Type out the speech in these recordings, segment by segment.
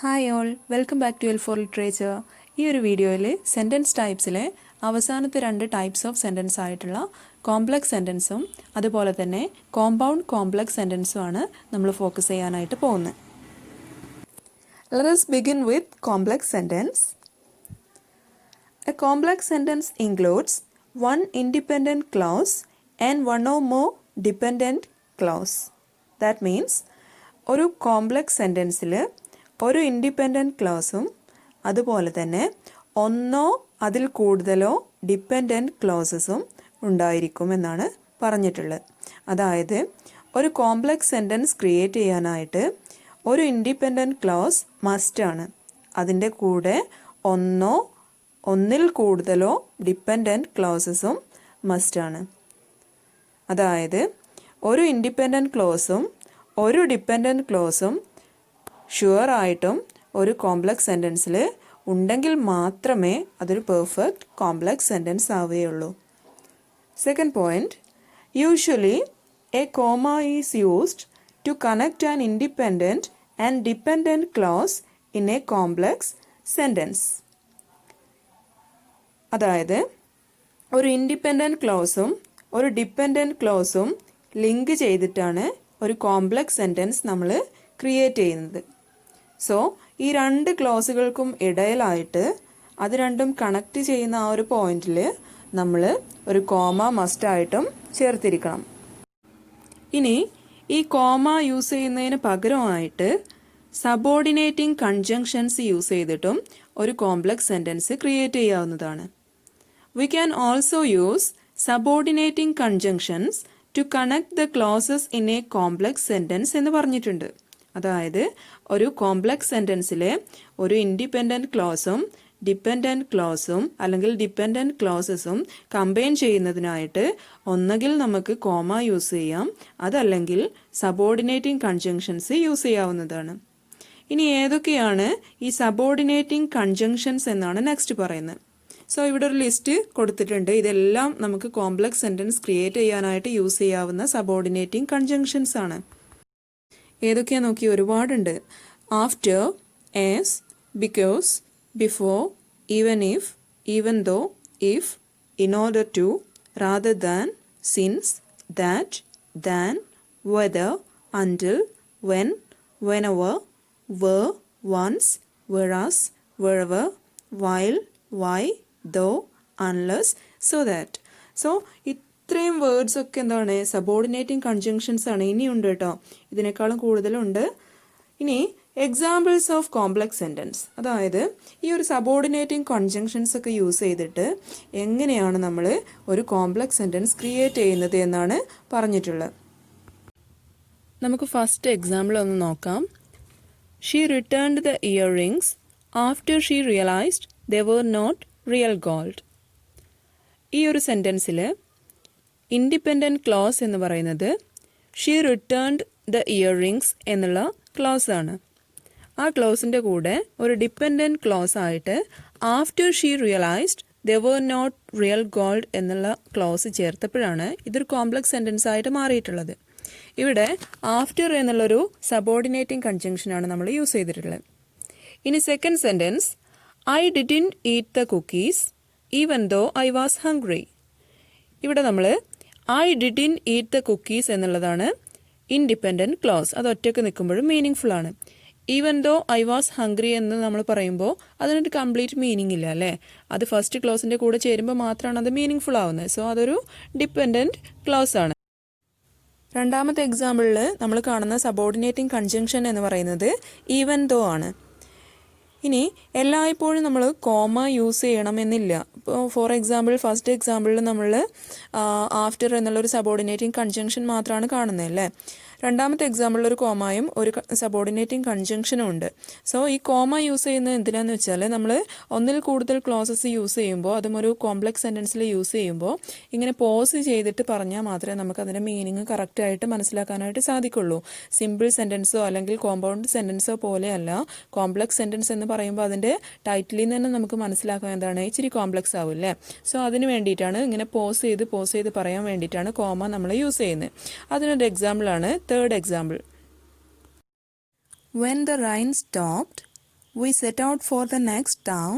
Hi all, welcome back to L4 literature. ഈ ഒരു വീഡിയോയിൽ സെൻറ്റൻസ് ടൈപ്സിലെ അവസാനത്തെ 2 ടൈപ്സ് ഓഫ് സെൻറ്റൻസ് ആയിട്ടുള്ള കോംപ്ലക്സ് സെൻറ്റൻസും അതുപോലെ തന്നെ കോമ്പൗണ്ട് കോംപ്ലക്സ് സെൻറ്റൻസുമാണ് നമ്മൾ ഫോക്കസ് ചെയ്യാനായിട്ട് പോകുന്നത്. Let us begin with complex sentence. A complex sentence includes one independent clause and one or more dependent clause. That means ഒരു കോംപ്ലക്സ് സെൻറ്റൻസിൽ ഒരു ഇൻഡിപെൻഡൻറ്റ് ക്ലോസും അതുപോലെ തന്നെ ഒന്നോ അതിൽ കൂടുതലോ ഡിപ്പെൻഡൻറ്റ് ക്ലോസസും ഉണ്ടായിരിക്കുമെന്നാണ് പറഞ്ഞിട്ടുള്ളത്. അതായത് ഒരു കോംപ്ലക്സ് സെൻറ്റൻസ് ക്രിയേറ്റ് ചെയ്യാനായിട്ട് ഒരു ഇൻഡിപെൻഡൻറ്റ് ക്ലോസ് മസ്റ്റാണ്. അതിൻ്റെ കൂടെ ഒന്നിൽ കൂടുതലോ ഡിപ്പെൻഡൻറ്റ് ക്ലോസസും മസ്റ്റാണ്. അതായത് ഒരു ഇൻഡിപെൻഡൻറ്റ് ക്ലോസും ഒരു ഡിപ്പെൻഡൻറ്റ് ക്ലോസും ഷുവറായിട്ടും ഒരു കോംപ്ലക്സ് സെൻറ്റൻസിൽ ഉണ്ടെങ്കിൽ മാത്രമേ അതൊരു പെർഫെക്റ്റ് കോംപ്ലക്സ് സെൻറ്റൻസ് ആവുകയുള്ളൂ. Second point, usually a comma is used to connect an independent and dependent clause in a complex sentence. അതായത് ഒരു ഇൻഡിപെൻഡൻറ്റ് ക്ലോസും ഒരു ഡിപ്പെൻഡൻറ്റ് ക്ലോസും ലിങ്ക് ചെയ്തിട്ടാണ് ഒരു കോംപ്ലക്സ് സെൻറ്റൻസ് നമ്മൾ ക്രിയേറ്റ് ചെയ്യുന്നത്. സോ ഈ രണ്ട് ക്ലോസുകൾക്കും ഇടയിലായിട്ട് അത് രണ്ടും കണക്ട് ചെയ്യുന്ന ആ ഒരു പോയിന്റിൽ നമ്മൾ ഒരു കോമ മസ്റ്റായിട്ടും ചേർത്തിരിക്കണം. ഇനി ഈ കോമ യൂസ് ചെയ്യുന്നതിന് പകരമായിട്ട് സബോർഡിനേറ്റിംഗ് കൺജങ്ഷൻസ് യൂസ് ചെയ്തിട്ടും ഒരു കോംപ്ലക്സ് സെൻറ്റൻസ് ക്രിയേറ്റ് ചെയ്യാവുന്നതാണ്. We can also use subordinating conjunctions to connect the clauses in a complex sentence എന്ന് പറഞ്ഞിട്ടുണ്ട്. അതായത് ഒരു കോംപ്ലക്സ് സെൻറ്റൻസിലെ ഒരു ഇൻഡിപെൻഡൻറ്റ് ക്ലോസും ഡിപ്പെൻഡൻറ്റ് ക്ലോസും അല്ലെങ്കിൽ ഡിപ്പെൻഡൻറ്റ് ക്ലോസസും കമ്പൈൻ ചെയ്യുന്നതിനായിട്ട് ഒന്നുകിൽ നമുക്ക് കോമ യൂസ് ചെയ്യാം, അതല്ലെങ്കിൽ സബോർഡിനേറ്റിംഗ് കൺജങ്ഷൻസ് യൂസ് ചെയ്യാവുന്നതാണ്. ഇനി ഏതൊക്കെയാണ് ഈ സബോർഡിനേറ്റിംഗ് കൺജങ്ഷൻസ് എന്നാണ് നെക്സ്റ്റ് പറയുന്നത്. സോ ഇവിടെ ഒരു ലിസ്റ്റ് കൊടുത്തിട്ടുണ്ട്. ഇതെല്ലാം നമുക്ക് കോംപ്ലക്സ് സെൻറ്റൻസ് ക്രിയേറ്റ് ചെയ്യാനായിട്ട് യൂസ് ചെയ്യാവുന്ന സബോർഡിനേറ്റിംഗ് കൺജങ്ഷൻസ് ആണ്. ഏതൊക്കെയാണെന്ന് നോക്കി, ഒരുപാടുണ്ട്. After, as, because, before, even if, even though, if, in order to, rather than, since, that, than, whether, until, when, whenever, were, once, whereas, wherever, while, why, though, unless, so that. So ഇത്രയും words ഒക്കെ എന്താണ്, subordinating conjunctions ആണ്. ഇനിയുണ്ട് കേട്ടോ, ഇതിനേക്കാളും കൂടുതലുണ്ട്. ഇനി examples of complex sentence, അതായത് ഈ ഒരു സബോർഡിനേറ്റിംഗ് കൺജങ്ഷൻസ് ഒക്കെ യൂസ് ചെയ്തിട്ട് എങ്ങനെയാണ് നമ്മൾ ഒരു കോംപ്ലക്സ് സെൻറ്റൻസ് ക്രിയേറ്റ് ചെയ്യുന്നത് എന്നാണ് പറഞ്ഞിട്ടുള്ളത്. നമുക്ക് ഫസ്റ്റ് എക്സാമ്പിൾ ഒന്ന് നോക്കാം. She returned the earrings after she realized they were not real gold. ഈ ഒരു സെൻറ്റൻസിൽ ഇൻഡിപെൻഡൻറ്റ് ക്ലോസ് എന്ന് പറയുന്നത് ഷീ റിട്ടേൺഡ് ദ ഇയറിങ്സ് എന്നുള്ള ക്ലോസ് ആണ്. ആ ക്ലോസിൻ്റെ കൂടെ ഒരു ഡിപ്പെൻഡൻറ്റ് ക്ലോസ് ആയിട്ട് after she realized they were not real gold എന്നുള്ള ക്ലോസ് ചേർത്തപ്പോഴാണ് ഇതൊരു കോംപ്ലക്സ് സെൻറ്റൻസ് ആയിട്ട് മാറിയിട്ടുള്ളത്. ഇവിടെ ആഫ്റ്റർ എന്നുള്ളൊരു സബോർഡിനേറ്റിംഗ് കൺജങ്ഷനാണ് നമ്മൾ യൂസ് ചെയ്തിട്ടുള്ളത്. ഇനി second sentence, I didn't eat the cookies even though I was hungry. ഇവിടെ നമ്മൾ I didn't eat the cookies എന്നുള്ളതാണ് ഇൻഡിപെൻഡൻറ്റ് ക്ലോസ്. അത് ഒറ്റയ്ക്ക് നിൽക്കുമ്പോഴും മീനിങ് ഫുൾ ആണ്. Even though I was hungry എന്ന് നമ്മൾ പറയുമ്പോൾ അതിനൊരു കംപ്ലീറ്റ് മീനിങ് ഇല്ല അല്ലേ. അത് ഫസ്റ്റ് ക്ലോസിൻ്റെ കൂടെ ചേരുമ്പോൾ മാത്രമാണ് അത് മീനിങ് ഫുൾ ആവുന്നത്. സോ അതൊരു ഡിപ്പെൻഡൻറ്റ് ക്ലോസ് ആണ്. രണ്ടാമത്തെ എക്സാമ്പിളിൽ നമ്മൾ കാണുന്ന സബോർഡിനേറ്റിംഗ് കൺജങ്ഷൻ എന്ന് പറയുന്നത് ഈവൻ ദോ ആണ്. ഇനി എല്ലായ്പ്പോഴും നമ്മൾ കോമ യൂസ് ചെയ്യണമെന്നില്ല. ഇപ്പോൾ ഫോർ എക്സാമ്പിൾ ഫസ്റ്റ് എക്സാമ്പിളിൽ നമ്മൾ ആഫ്റ്റർ എന്നുള്ളൊരു സബോർഡിനേറ്റിംഗ് കൺജങ്ഷൻ മാത്രമാണ് കാണുന്നത് അല്ലേ. രണ്ടാമത്തെ എക്സാമ്പിളിൽ ഒരു കോമയും ഒരു സബോർഡിനേറ്റിംഗ് കൺജങ്ഷനും ഉണ്ട്. സോ ഈ കോമ യൂസ് ചെയ്യുന്നത് എന്തിനാന്ന് വെച്ചാൽ നമ്മൾ ഒന്നിൽ കൂടുതൽ ക്ലോസസ് യൂസ് ചെയ്യുമ്പോൾ, അതും ഒരു കോംപ്ലക്സ് സെൻറ്റൻസിൽ യൂസ് ചെയ്യുമ്പോൾ ഇങ്ങനെ പോസ് ചെയ്തിട്ട് പറഞ്ഞാൽ മാത്രമേ നമുക്ക് അതിൻ്റെ മീനിങ് കറക്റ്റായിട്ട് മനസ്സിലാക്കാനായിട്ട് സാധിക്കുള്ളൂ. സിമ്പിൾ സെൻറ്റൻസോ അല്ലെങ്കിൽ കോമ്പൗണ്ട് സെൻറ്റൻസോ പോലെയല്ല. കോംപ്ലക്സ് സെൻറ്റൻസ് എന്ന് പറയുമ്പോൾ അതിൻ്റെ ടൈറ്റിലിൽ നിന്ന് തന്നെ നമുക്ക് മനസ്സിലാക്കാൻ എന്താണ്, ഇച്ചിരി കോംപ്ലക്സ് ആവില്ലേ. സോ അതിന് വേണ്ടിയിട്ടാണ് ഇങ്ങനെ പോസ് ചെയ്ത് പറയാൻ വേണ്ടിയിട്ടാണ് കോമ നമ്മൾ യൂസ് ചെയ്യുന്നത്. അതിനൊരു എക്സാമ്പിളാണ് third example. When the rain stopped, we set out for the next town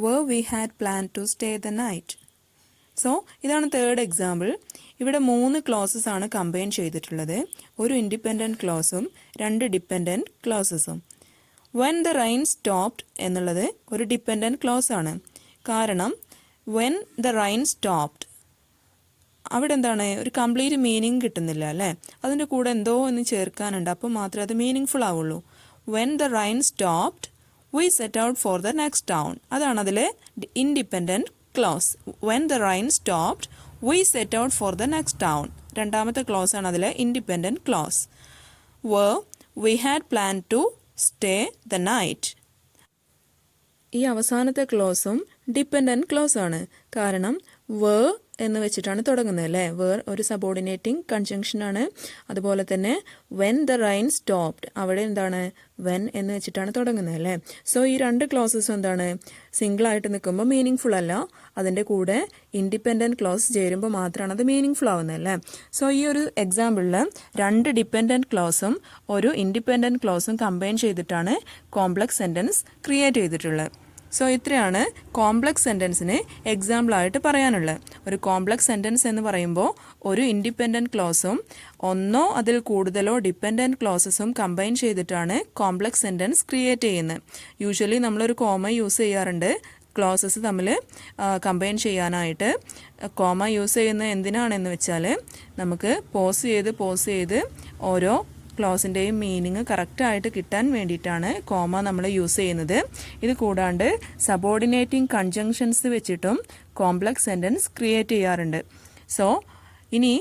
where we had planned to stay the night. So ഇതാണ് തേർഡ് എക്സാമ്പിൾ. ഇവിടെ 3 ക്ലോസസ് ആണ് കമ്പൈൻ ചെയ്തിട്ടുള്ളത്. ഒരു ഇൻഡിപെൻഡൻറ്റ് ക്ലോസും 2 ഡിപ്പെൻഡൻറ്റ് ക്ലോസസും. വെൻ ദ റൈൻ സ്റ്റോപ്ഡ് എന്നുള്ളത് ഒരു dependent clause ആണ്. കാരണം വെൻ ദ റൈൻ സ്റ്റോപ്ഡ് അവിടെ എന്താണ്, ഒരു കംപ്ലീറ്റ് മീനിങ് കിട്ടുന്നില്ല അല്ലേ. അതിൻ്റെ കൂടെ എന്തോ ഒന്ന് ചേർക്കാനുണ്ട്, അപ്പോൾ മാത്രമേ അത് മീനിങ് ഫുൾ ആവുള്ളൂ. When the rain stopped we set out for the next town. അതാണ് അതിലെ independent clause. When the rain stopped we set out for the next town. രണ്ടാമത്തെ ക്ലോസ് ആണ് അതിലെ independent clause. We had plan to stay the night. ഈ അവസാനത്തെ ക്ലോസും dependent clause ആണ്. കാരണം എന്ന് വെച്ചിട്ടാണ് തുടങ്ങുന്നത് അല്ലേ. ഒരു സബോർഡിനേറ്റിംഗ് കൺജങ്ഷൻ ആണ്. അതുപോലെ തന്നെ വെൻ ദ റൈൻ സ്റ്റോപ്ഡ് അവിടെ എന്താണ്, വെൻ എന്ന് വെച്ചിട്ടാണ് തുടങ്ങുന്നത് അല്ലേ. സോ ഈ 2 ക്ലോസസും എന്താണ്, സിംഗിളായിട്ട് നിൽക്കുമ്പോൾ മീനിങ് ഫുൾ അല്ല. അതിൻ്റെ കൂടെ ഇൻഡിപെൻഡൻറ്റ് ക്ലോസ് ചേരുമ്പോൾ മാത്രമാണ് അത് മീനിങ് ഫുൾ ആവുന്നത് അല്ലേ. സോ ഈ ഒരു എക്സാമ്പിളിൽ 2 ഡിപ്പെൻഡൻറ്റ് ക്ലോസും ഒരു ഇൻഡിപെൻഡൻറ്റ് ക്ലോസും കമ്പൈൻ ചെയ്തിട്ടാണ് കോംപ്ലക്സ് സെൻറ്റൻസ് ക്രിയേറ്റ് ചെയ്തിട്ടുള്ളത്. സോ ഇത്രയാണ് കോംപ്ലക്സ് സെൻറ്റൻസിന് എക്സാമ്പിളായിട്ട് പറയാനുള്ളത്. ഒരു കോംപ്ലക്സ് സെൻറ്റൻസ് എന്ന് പറയുമ്പോൾ ഒരു ഇൻഡിപെൻഡൻറ്റ് ക്ലോസും ഒന്നോ അതിൽ കൂടുതലോ ഡിപ്പെൻഡൻറ്റ് ക്ലോസസും കമ്പൈൻ ചെയ്തിട്ടാണ് കോംപ്ലക്സ് സെൻറ്റൻസ് ക്രിയേറ്റ് ചെയ്യുന്നത്. യൂഷ്വലി നമ്മളൊരു കോമ യൂസ് ചെയ്യാറുണ്ട് ക്ലോസസ് തമ്മിൽ കമ്പൈൻ ചെയ്യാനായിട്ട്. കോമ യൂസ് ചെയ്യുന്നത് എന്തിനാണെന്ന് വെച്ചാൽ നമുക്ക് പോസ് ചെയ്ത് ഓരോ ക്ലോസിൻ്റെയും മീനിങ് കറക്റ്റായിട്ട് കിട്ടാൻ വേണ്ടിയിട്ടാണ് കോമ നമ്മൾ യൂസ് ചെയ്യുന്നത്. ഇത് കൂടാണ്ട് സബോർഡിനേറ്റിംഗ് കൺജങ്ഷൻസ് വെച്ചിട്ടും കോംപ്ലക്സ് സെൻറ്റൻസ് ക്രിയേറ്റ് ചെയ്യാറുണ്ട്. സോ ഇനി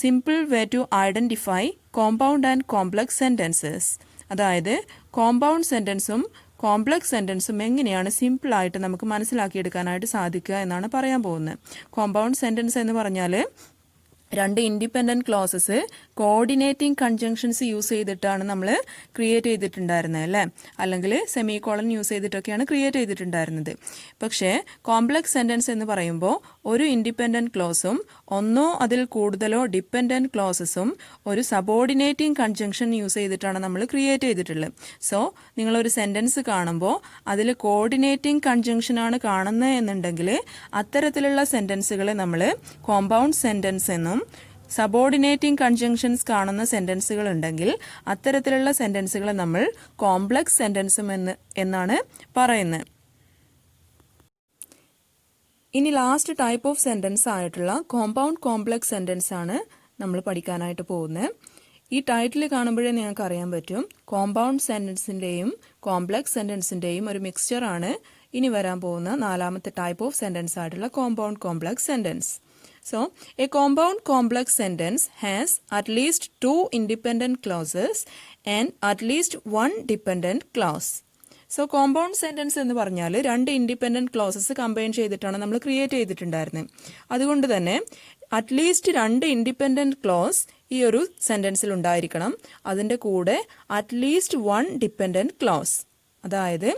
simple way to identify compound and complex sentences, അതായത് കോമ്പൗണ്ട് സെൻറ്റൻസും കോംപ്ലക്സ് സെൻറ്റൻസും എങ്ങനെയാണ് സിമ്പിളായിട്ട് നമുക്ക് മനസ്സിലാക്കിയെടുക്കാനായിട്ട് സാധിക്കുക എന്നാണ് പറയാൻ പോകുന്നത്. കോമ്പൗണ്ട് സെൻറ്റൻസ് എന്ന് പറഞ്ഞാൽ 2 independent clauses coordinating conjunctions use ചെയ്തിട്ടാണ് നമ്മൾ ക്രിയേറ്റ് ചെയ്തിട്ടുണ്ടായിരുന്നത് അല്ലേ. അല്ലെങ്കിൽ സെമി കോളൻ യൂസ് ചെയ്തിട്ടൊക്കെയാണ് ക്രിയേറ്റ് ചെയ്തിട്ടുണ്ടായിരുന്നത്. പക്ഷേ കോംപ്ലക്സ് സെൻറ്റൻസ് എന്ന് പറയുമ്പോൾ ഒരു ഇൻഡിപെൻഡൻറ്റ് ക്ലോസും ഒന്നോ അതിൽ കൂടുതലോ ഡിപ്പെൻഡൻറ്റ് ക്ലോസസും ഒരു സബോർഡിനേറ്റിംഗ് കൺജങ്ഷൻ യൂസ് ചെയ്തിട്ടാണ് നമ്മൾ ക്രിയേറ്റ് ചെയ്തിട്ടുള്ളത്. സോ നിങ്ങളൊരു സെൻറ്റൻസ് കാണുമ്പോൾ അതിൽ കോർഡിനേറ്റിംഗ് കൺജങ്ഷനാണ് കാണുന്നത് എന്നുണ്ടെങ്കിൽ അത്തരത്തിലുള്ള സെൻറ്റൻസുകളെ നമ്മൾ കോമ്പൗണ്ട് സെൻറ്റൻസ് എന്നും, സബോർഡിനേറ്റിംഗ് കൺജങ്ഷൻസ് കാണുന്ന സെൻറ്റൻസുകൾ ഉണ്ടെങ്കിൽ അത്തരത്തിലുള്ള സെൻറ്റൻസുകളെ നമ്മൾ കോംപ്ലക്സ് സെൻറ്റൻസും എന്നാണ് പറയുന്നത്. ഇനി ലാസ്റ്റ് ടൈപ്പ് ഓഫ് സെൻറ്റൻസ് ആയിട്ടുള്ള കോമ്പൗണ്ട് കോംപ്ലക്സ് സെൻറ്റൻസ് ആണ് നമ്മൾ പഠിക്കാനായിട്ട് പോകുന്നത്. ഈ ടൈറ്റിൽ കാണുമ്പോഴേ നിങ്ങൾക്ക് അറിയാൻ പറ്റും കോമ്പൗണ്ട് സെൻറ്റൻസിൻ്റെയും കോംപ്ലക്സ് സെൻറ്റൻസിൻ്റെയും ഒരു മിക്സ്ചറാണ് ഇനി വരാൻ പോകുന്ന 4ാമത്തെ ടൈപ്പ് ഓഫ് സെൻറ്റൻസ് ആയിട്ടുള്ള compound complex sentence. So, a compound complex sentence has at least 2 independent clauses and at least 1 dependent clause. So, compound sentence എന്ന് പറഞ്ഞാൽ 2 ഇൻഡിപെൻഡൻറ്റ് ക്ലോസസ് കമ്പൈൻ ചെയ്തിട്ടാണ് നമ്മൾ ക്രിയേറ്റ് ചെയ്തിട്ടുണ്ടായിരുന്നത്. അതുകൊണ്ട് തന്നെ അറ്റ്ലീസ്റ്റ് 2 ഇൻഡിപെൻഡൻറ്റ് ക്ലോസ് ഈ ഒരു സെൻറ്റൻസിൽ ഉണ്ടായിരിക്കണം. അതിൻ്റെ കൂടെ അറ്റ്ലീസ്റ്റ് 1 ഡിപ്പെൻഡൻറ്റ് ക്ലോസ്, അതായത്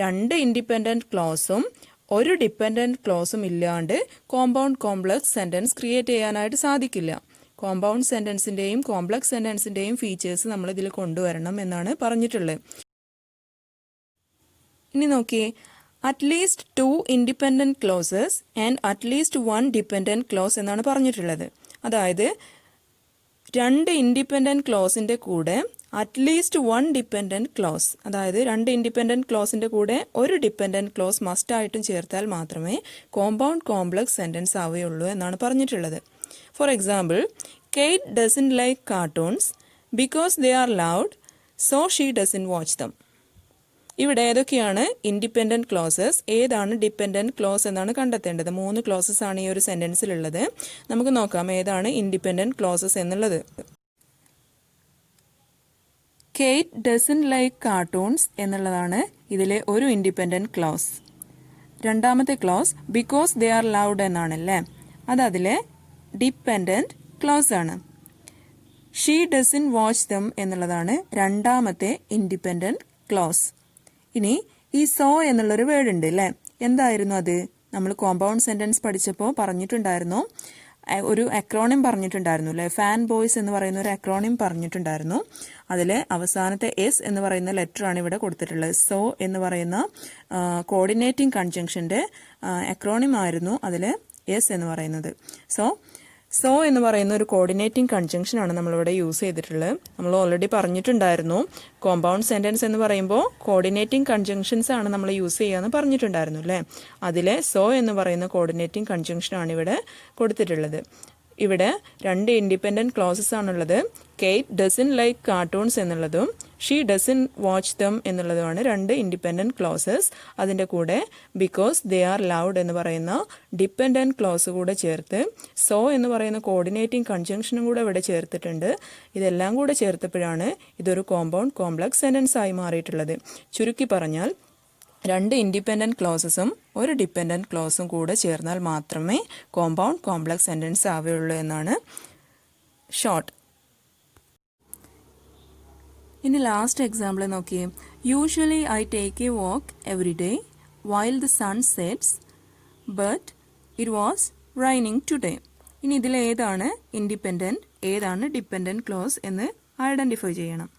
2 ഇൻഡിപെൻഡൻറ്റ് ക്ലോസും ഒരു ഡിപ്പെൻഡൻറ്റ് ക്ലോസും ഇല്ലാണ്ട് കോമ്പൗണ്ട് കോംപ്ലക്സ് സെൻറ്റൻസ് ക്രിയേറ്റ് ചെയ്യാനായിട്ട് സാധിക്കില്ല. കോമ്പൗണ്ട് സെൻറ്റൻസിൻ്റെയും കോംപ്ലക്സ് സെൻറ്റൻസിൻ്റെയും ഫീച്ചേഴ്സ് നമ്മൾ ഇതിൽ കൊണ്ടുവരണം എന്നാണ് പറഞ്ഞിട്ടുള്ളത്. ഇനി നോക്കിയേ, at least 2 independent clauses and at least 1 dependent clause എന്നാണ് പറഞ്ഞിട്ടുള്ളത്. അതായത് 2 ഇൻഡിപെൻഡൻറ്റ് ക്ലോസിൻ്റെ കൂടെ അറ്റ്ലീസ്റ്റ് 1 ഡിപ്പെൻഡൻറ്റ് ക്ലോസ്, അതായത് 2 ഇൻഡിപെൻഡൻറ്റ് ക്ലോസിൻ്റെ കൂടെ ഒരു ഡിപ്പെൻഡൻറ്റ് ക്ലോസ് മസ്റ്റായിട്ടും ചേർത്താൽ മാത്രമേ കോമ്പൗണ്ട് കോംപ്ലക്സ് സെൻറ്റൻസ് ആവുകയുള്ളൂ എന്നാണ് പറഞ്ഞിട്ടുള്ളത്. For example, Kate doesn't like cartoons because they are loud, so she doesn't watch dum. ഇവിടെ ഏതൊക്കെയാണ് ഇൻഡിപെൻഡൻറ്റ് ക്ലോസസ്, ഏതാണ് ഡിപ്പെൻഡൻറ്റ് ക്ലോസ് എന്നാണ് കണ്ടെത്തേണ്ടത്. 3 ക്ലോസസ് ആണ് ഈ ഒരു സെൻറ്റൻസിലുള്ളത്. നമുക്ക് നോക്കാം ഏതാണ് ഇൻഡിപെൻഡൻറ്റ് ക്ലോസസ് എന്നുള്ളത്. കെയ്റ്റ് ഡസൻറ്റ് ലൈക്ക് കാർട്ടൂൺസ് എന്നുള്ളതാണ് ഇതിലെ ഒരു ഇൻഡിപെൻഡൻറ്റ് ക്ലോസ്. രണ്ടാമത്തെ clause because they are loud എന്നാണല്ലേ, അത് അതിലെ ഡിപ്പെൻഡൻറ്റ് ക്ലോസ് ആണ്. ഷീ ഡസൻറ്റ് വാച്ച് ദം എന്നുള്ളതാണ് രണ്ടാമത്തെ ഇൻഡിപെൻഡൻറ്റ് ക്ലോസ്. ഇനി ഈ സോ എന്നുള്ളൊരു വേർഡ് ഉണ്ട് അല്ലേ, എന്തായിരുന്നു അത്? നമ്മൾ കോമ്പൗണ്ട് സെൻറ്റൻസ് പഠിച്ചപ്പോൾ പറഞ്ഞിട്ടുണ്ടായിരുന്നു ഒരു അക്രോണിം പറഞ്ഞിട്ടുണ്ടായിരുന്നു അല്ലേ, ഫാൻ ബോയ്സ് എന്ന് പറയുന്ന ഒരു അക്രോണിം പറഞ്ഞിട്ടുണ്ടായിരുന്നു. അതിൽ അവസാനത്തെ എസ് എന്ന് പറയുന്ന ലെറ്ററാണ് ഇവിടെ കൊടുത്തിട്ടുള്ളത്. സോ എന്ന് പറയുന്ന കോർഡിനേറ്റിംഗ് കൺജങ്ഷൻ്റെ അക്രോണിം ആയിരുന്നു അതിൽ എസ് എന്ന് പറയുന്നത്. സോ എന്ന് പറയുന്ന ഒരു കോർഡിനേറ്റിംഗ് കൺജങ്ഷൻ ആണ് നമ്മളിവിടെ യൂസ് ചെയ്തിട്ടുള്ളത്. നമ്മൾ ഓൾറെഡി പറഞ്ഞിട്ടുണ്ടായിരുന്നു കോമ്പൗണ്ട് സെൻറ്റൻസ് എന്ന് പറയുമ്പോൾ കോർഡിനേറ്റിംഗ് കൺജങ്ഷൻസ് ആണ് നമ്മൾ യൂസ് ചെയ്യാമെന്ന് പറഞ്ഞിട്ടുണ്ടായിരുന്നു അല്ലേ. അതിലെ സോ എന്ന് പറയുന്ന കോർഡിനേറ്റിംഗ് കൺജങ്ഷനാണ് ഇവിടെ കൊടുത്തിട്ടുള്ളത്. ഇവിടെ 2 ഇൻഡിപെൻഡൻറ്റ് ക്ലോസസ് ആണുള്ളത്. കെയ്റ്റ് ഡസൻ ലൈക്ക് കാർട്ടൂൺസ് എന്നുള്ളതും ഷീ ഡസൻ വാച്ച് ദം എന്നുള്ളതുമാണ് 2 ഇൻഡിപെൻഡൻറ്റ് ക്ലോസസ്. അതിൻ്റെ കൂടെ ബിക്കോസ് ദേ ആർ ലൗഡ് എന്ന് പറയുന്ന ഡിപ്പെൻഡൻറ്റ് ക്ലോസ് കൂടെ ചേർത്ത് സോ എന്ന് പറയുന്ന കോർഡിനേറ്റിംഗ് കൺജങ്ഷനും കൂടെ ഇവിടെ ചേർത്തിട്ടുണ്ട്. ഇതെല്ലാം കൂടെ ചേർത്തപ്പോഴാണ് ഇതൊരു കോമ്പൗണ്ട് കോംപ്ലക്സ് സെൻറ്റൻസ് ആയി മാറിയിട്ടുള്ളത്. ചുരുക്കി പറഞ്ഞാൽ 2 ഇൻഡിപെൻഡൻറ്റ് ക്ലോസസും ഒരു ഡിപ്പെൻഡൻറ്റ് ക്ലോസും കൂടെ ചേർന്നാൽ മാത്രമേ കോമ്പൗണ്ട് കോംപ്ലക്സ് സെൻറ്റൻസ് ആവുകയുള്ളൂ എന്നാണ് ഷോർട്ട്. ഇനി ലാസ്റ്റ് എക്സാമ്പിൾ നോക്കിയേ. Usually I take a walk every day while the sun sets but it was raining today. ഇനി ഇതിൽ ഏതാണ് ഇൻഡിപെൻഡൻറ്റ് ഏതാണ് ഡിപ്പെൻഡൻറ്റ് ക്ലോസ് എന്ന് ഐഡൻറ്റിഫൈ ചെയ്യണം.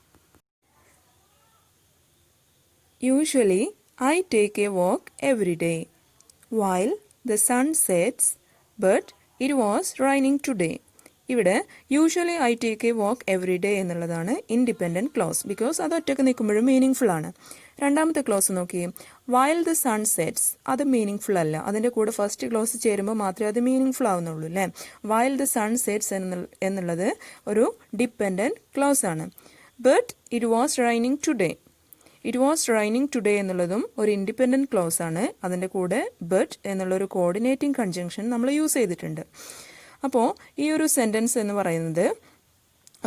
Usually I take a walk every day while the sun sets but it was raining today. ഇവിടെ usually I take a walk every day എന്നുള്ളതാണ് independent close. Because അത് ഒറ്റയ്ക്ക് നിൽക്കുമ്പോഴും മീനിങ് ഫുൾ ആണ്. രണ്ടാമത്തെ close നോക്കിയേ. വൈൽ ദ സൺ സെറ്റ്സ് അത് meaning full അല്ല. അതിൻ്റെ കൂടെ ഫസ്റ്റ് ക്ലോസ് ചേരുമ്പോൾ മാത്രമേ അത് മീനിങ് ഫുൾ ആവുന്നുള്ളൂ അല്ലേ. വൈൽ ദ സൺ സെറ്റ്സ് എന്നുള്ളത് ഒരു ഡിപ്പെൻഡൻറ്റ് ക്ലോസ് ആണ്. But it was raining today. It was raining today എന്നുള്ളതും ഒരു ഇൻഡിപെൻഡൻറ്റ് ക്ലോസ് ആണ്. അതിൻ്റെ കൂടെ ബട്ട് എന്നുള്ളൊരു കോർഡിനേറ്റിംഗ് കൺജങ്ഷൻ നമ്മൾ യൂസ് ചെയ്തിട്ടുണ്ട്. അപ്പോൾ ഈ ഒരു സെൻറ്റൻസ് എന്ന് പറയുന്നത്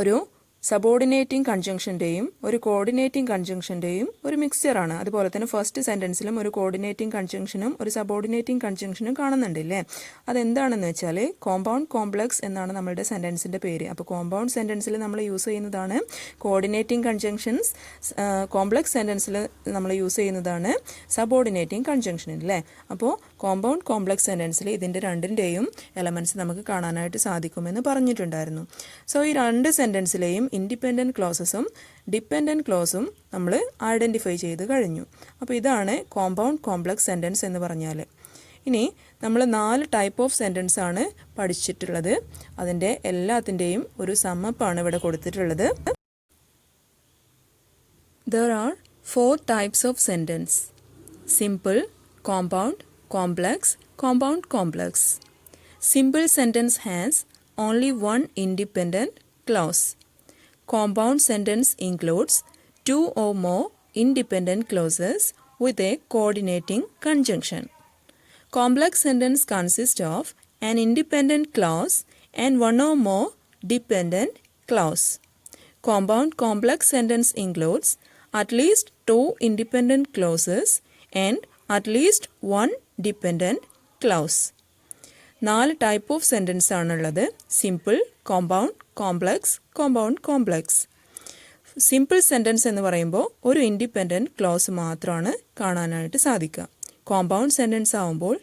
ഒരു സബോർഡിനേറ്റിംഗ് കൺജങ്ഷൻ്റെയും ഒരു കോർഡിനേറ്റിംഗ് കൺജങ്ഷൻ്റെയും ഒരു മിക്സ്ചറാണ്. അതുപോലെ തന്നെ ഫസ്റ്റ് സെൻറ്റൻസിലും ഒരു കോർഡിനേറ്റിംഗ് കൺജങ്ഷനും ഒരു സബോർഡിനേറ്റിംഗ് കൺജങ്ഷനും കാണുന്നുണ്ടല്ലേ. അതെന്താണെന്ന് വെച്ചാൽ കോമ്പൗണ്ട് കോംപ്ലക്സ് എന്നാണ് നമ്മളുടെ സെൻറ്റൻസിൻ്റെ പേര്. അപ്പോൾ കോമ്പൗണ്ട് സെൻറ്റൻസിൽ നമ്മൾ യൂസ് ചെയ്യുന്നതാണ് കോർഡിനേറ്റിംഗ് കൺജങ്ഷൻസ്, കോംപ്ലക്സ് സെൻറ്റൻസിൽ നമ്മൾ യൂസ് ചെയ്യുന്നതാണ് സബോർഡിനേറ്റിംഗ് കൺജങ്ഷൻ അല്ലേ. അപ്പോൾ കോമ്പൗണ്ട് കോംപ്ലക്സ് സെൻറ്റൻസിൽ ഇതിൻ്റെ രണ്ടിൻ്റെയും എലമെൻറ്റ്സ് നമുക്ക് കാണാനായിട്ട് സാധിക്കുമെന്ന് പറഞ്ഞിട്ടുണ്ടായിരുന്നു. സോ ഈ 2 സെൻറ്റൻസിലെയും ഇൻഡിപെൻഡൻറ്റ് ക്ലോസസും ഡിപ്പെൻഡൻറ്റ് ക്ലോസും നമ്മൾ ഐഡൻറ്റിഫൈ ചെയ്ത് കഴിഞ്ഞു. അപ്പോൾ ഇതാണ് കോമ്പൗണ്ട് കോംപ്ലക്സ് സെൻറ്റൻസ് എന്ന് പറഞ്ഞാൽ. ഇനി നമ്മൾ 4 ടൈപ്പ് ഓഫ് സെൻറ്റൻസ് ആണ് പഠിച്ചിട്ടുള്ളത്. അതിൻ്റെ എല്ലാത്തിൻ്റെയും ഒരു സമ്മപ്പാണ് ഇവിടെ കൊടുത്തിട്ടുള്ളത്. There are 4 types of sentence: simple, compound, complex, compound complex. Simple sentence has only one independent clause. Compound sentence includes 2 or more independent clauses with a coordinating conjunction. Complex sentence consists of an independent clause and 1 or more dependent clause. Compound complex sentence includes at least 2 independent clauses and at least 1 dependent clause. 4 type of sentence ആണുള്ളത്. Simple, compound, complex, compound complex. Simple sentence എന്ന് പറയുമ്പോൾ ഒരു independent close മാത്രമാണ് കാണാനായിട്ട് സാധിക്കുക. Compound sentence ആകുമ്പോൾ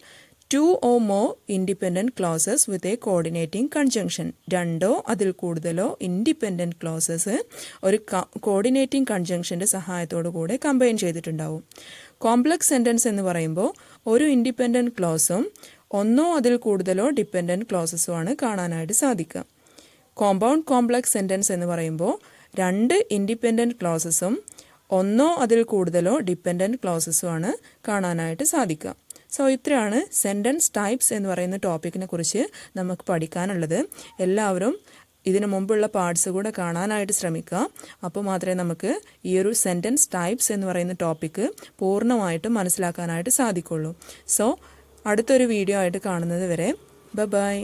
2 or more independent clauses with a coordinating conjunction. 2 അതിൽ കൂടുതലോ ഇൻഡിപെൻഡൻറ്റ് ക്ലോസസ് ഒരു കോർഡിനേറ്റിംഗ് കൺജങ്ഷൻ്റെ സഹായത്തോടു കൂടെ കമ്പൈൻ ചെയ്തിട്ടുണ്ടാവും. കോംപ്ലക്സ് സെൻറ്റൻസ് എന്ന് പറയുമ്പോൾ ഒരു ഇൻഡിപെൻഡൻറ്റ് ക്ലോസും 1 അതിൽ കൂടുതലോ ഡിപ്പെൻഡൻറ്റ് ക്ലോസസുമാണ് കാണാനായിട്ട് സാധിക്കുക. കോമ്പൗണ്ട് കോംപ്ലക്സ് സെൻറ്റൻസ് എന്ന് പറയുമ്പോൾ 2 ഇൻഡിപെൻഡൻറ്റ് ക്ലോസസും 1 അതിൽ കൂടുതലോ ഡിപ്പെൻഡൻറ്റ് ക്ലോസസുമാണ് കാണാനായിട്ട് സാധിക്കുക. സോ ഇത്രയാണ് സെൻറ്റൻസ് ടൈപ്സ് എന്ന് പറയുന്ന ടോപ്പിക്കിനെ കുറിച്ച് നമുക്ക് പഠിക്കാനുള്ളത്. എല്ലാവരും ഇതിനു മുമ്പുള്ള പാർട്സ് കൂടെ കാണാനായിട്ട് ശ്രമിക്കുക. അപ്പോൾ മാത്രമേ നമുക്ക് ഈ ഒരു സെൻറ്റൻസ് ടൈപ്സ് എന്ന് പറയുന്ന ടോപ്പിക്ക് പൂർണ്ണമായിട്ടും മനസ്സിലാക്കാനായിട്ട് സാധിക്കുള്ളൂ. സോ അടുത്തൊരു വീഡിയോ ആയിട്ട് കാണുന്നത് വരെ ബൈ.